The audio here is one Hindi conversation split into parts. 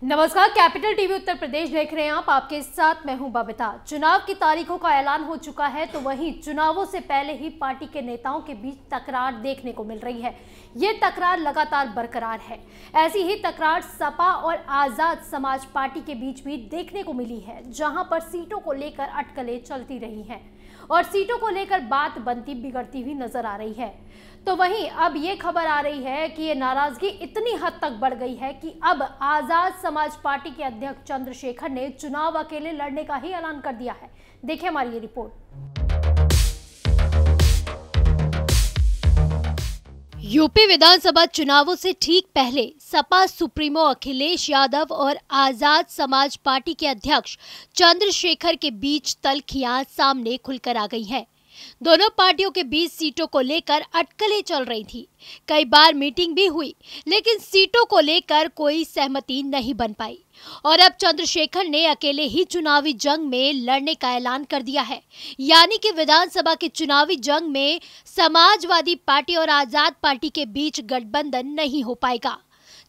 नमस्कार, कैपिटल टीवी उत्तर प्रदेश देख रहे हैं आप। आपके साथ मैं हूं बबीता। चुनाव की तारीखों का ऐलान हो चुका है, तो वहीं चुनावों से पहले ही पार्टी के नेताओं के बीच तकरार देखने को मिल रही है। ये तकरार लगातार बरकरार है। ऐसी ही तकरार सपा और आजाद समाज पार्टी के बीच भी देखने को मिली है, जहां पर सीटों को लेकर अटकलें चलती रही हैं और सीटों को लेकर बात बनती बिगड़ती हुई नजर आ रही है। तो वहीं अब ये खबर आ रही है कि ये नाराजगी इतनी हद तक बढ़ गई है कि अब आजाद समाज पार्टी के अध्यक्ष चंद्रशेखर ने चुनाव अकेले लड़ने का ही ऐलान कर दिया है। देखिए हमारी ये रिपोर्ट। यूपी विधानसभा चुनावों से ठीक पहले सपा सुप्रीमो अखिलेश यादव और आजाद समाज पार्टी के अध्यक्ष चंद्रशेखर के बीच तल्खियां सामने खुलकर आ गई हैं। दोनों पार्टियों के बीच सीटों को लेकर अटकलें चल रही थी। कई बार मीटिंग भी हुई, लेकिन सीटों को लेकर कोई सहमति नहीं बन पाई और अब चंद्रशेखर ने अकेले ही चुनावी जंग में लड़ने का ऐलान कर दिया है। यानी कि विधानसभा के चुनावी जंग में समाजवादी पार्टी और आजाद पार्टी के बीच गठबंधन नहीं हो पाएगा।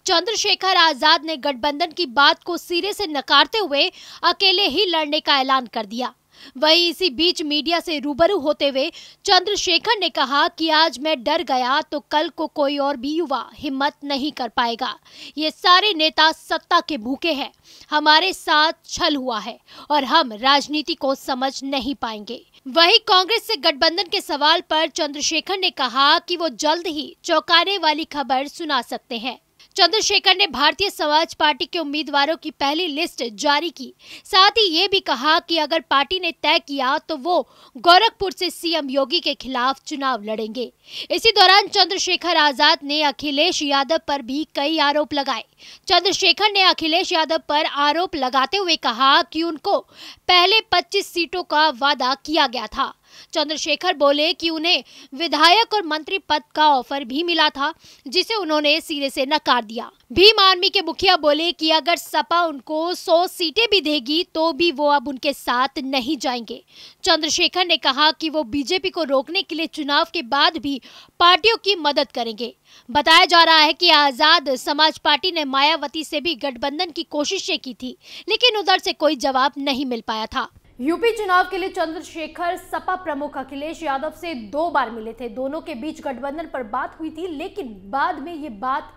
चंद्रशेखर आजाद ने गठबंधन की बात को सिरे से नकारते हुए अकेले ही लड़ने का ऐलान कर दिया। वहीं इसी बीच मीडिया से रूबरू होते हुए चंद्रशेखर ने कहा कि आज मैं डर गया तो कल को कोई और भी युवा हिम्मत नहीं कर पाएगा। ये सारे नेता सत्ता के भूखे हैं, हमारे साथ छल हुआ है और हम राजनीति को समझ नहीं पाएंगे। वहीं कांग्रेस से गठबंधन के सवाल पर चंद्रशेखर ने कहा कि वो जल्द ही चौंकाने वाली खबर सुना सकते हैं। चंद्रशेखर ने भारतीय समाज पार्टी के उम्मीदवारों की पहली लिस्ट जारी की। साथ ही ये भी कहा कि अगर पार्टी ने तय किया तो वो गोरखपुर से सीएम योगी के खिलाफ चुनाव लड़ेंगे। इसी दौरान चंद्रशेखर आजाद ने अखिलेश यादव पर भी कई आरोप लगाए। चंद्रशेखर ने अखिलेश यादव पर आरोप लगाते हुए कहा कि उनको पहले 25 सीटों का वादा किया गया था। चंद्रशेखर बोले कि उन्हें विधायक और मंत्री पद का ऑफर भी मिला था, जिसे उन्होंने सिरे से नकार दिया। भीम आर्मी के मुखिया बोले कि अगर सपा उनको 100 सीटें भी देगी तो भी वो अब उनके साथ नहीं जाएंगे। चंद्रशेखर ने कहा कि वो बीजेपी को रोकने के लिए चुनाव के बाद भी पार्टियों की मदद करेंगे। बताया जा रहा है कि आजाद समाज पार्टी ने मायावती से भी गठबंधन की कोशिशें की थी, लेकिन उधर से कोई जवाब नहीं मिल पाया था। यूपी चुनाव के लिए चंद्रशेखर सपा प्रमुख अखिलेश यादव से 2 बार मिले थे। दोनों के बीच गठबंधन पर बात हुई थी, लेकिन बाद में ये बात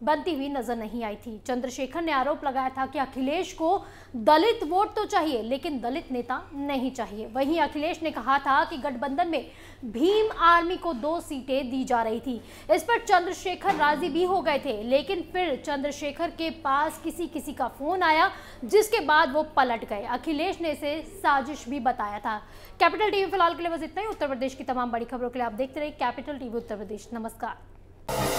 बनती हुई नजर नहीं आई थी। चंद्रशेखर ने आरोप लगाया था कि अखिलेश को दलित वोट तो चाहिए, लेकिन दलित नेता नहीं चाहिए। वहीं अखिलेश ने कहा था कि गठबंधन में भीम आर्मी को 2 सीटें दी जा रही थी। इस पर चंद्रशेखर राजी भी हो गए थे, लेकिन फिर चंद्रशेखर के पास किसी का फोन आया, जिसके बाद वो पलट गए। अखिलेश ने इसे साजिश भी बताया था। कैपिटल टीवी फिलहाल के लिए बस इतना ही। उत्तर प्रदेश की तमाम बड़ी खबरों के लिए आप देखते रहिए कैपिटल टीवी उत्तर प्रदेश। नमस्कार।